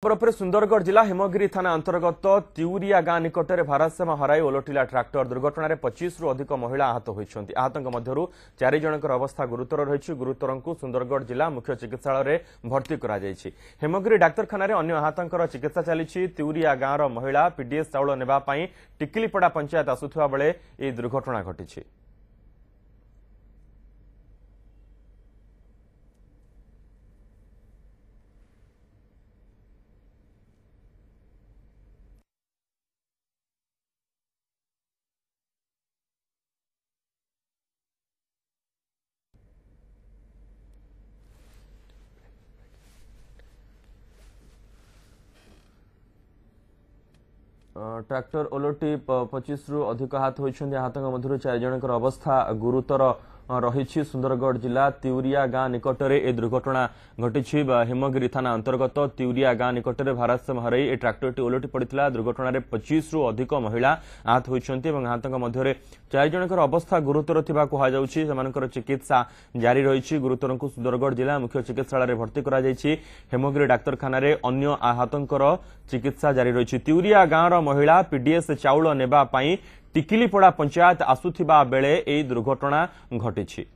पर सुंदरगढ़ जिला हिमगिरी थाना अंतर्गत तिउरिया गां निकट में भारसाम्य हराई ओलटिला ट्राक्टर दुर्घटन 25 रु अधिक महिला आहत होती। आहतों मध्य 4 जनकर अवस्था गुरुतर रही। गुरुतर को सुंदरगढ़ जिला मुख्य चिकित्सालय भर्ती कर हिमगिरी डाक्तखाना अन्य आहतों चिकित्सा चली। तिउरिया गांव महिला पीडीएस चाउल नेबाई टिकिलीपड़ा पंचायत आसुवा बेले यह दुर्घटना घटी। ट्रैक्टर ओलटी 25 रु अधिक आहत होती। आहतों मध्य 4 जनकर अवस्था गुरुतर रही। सुंदरगढ़ जिला तिउरिया गां निकट में यह दुर्घटना घटी। हिमगिरी थाना अंतर्गत तिउरिया गां निकट में भारसाम्य हराई ट्रैक्टर ओलटी पड़ा। दुर्घटन 25 रु अधिक महिला आहत होती। आहतों मध्य 4 जनकर अवस्था गुरुतर कहुच्छी। चिकित्सा जारी रही। गुरुतर को सुंदरगढ़ जिला मुख्य चिकित्सालय भर्ती कर हिमगिरी डाक्तखाना अन्य आहतों चिकित्सा जारी रही। तिउरिया गांव महिला पीडीएस चाउल नेबाई टिकिलीपड़ा पंचायत आसुवा बेले यह दुर्घटना घटी।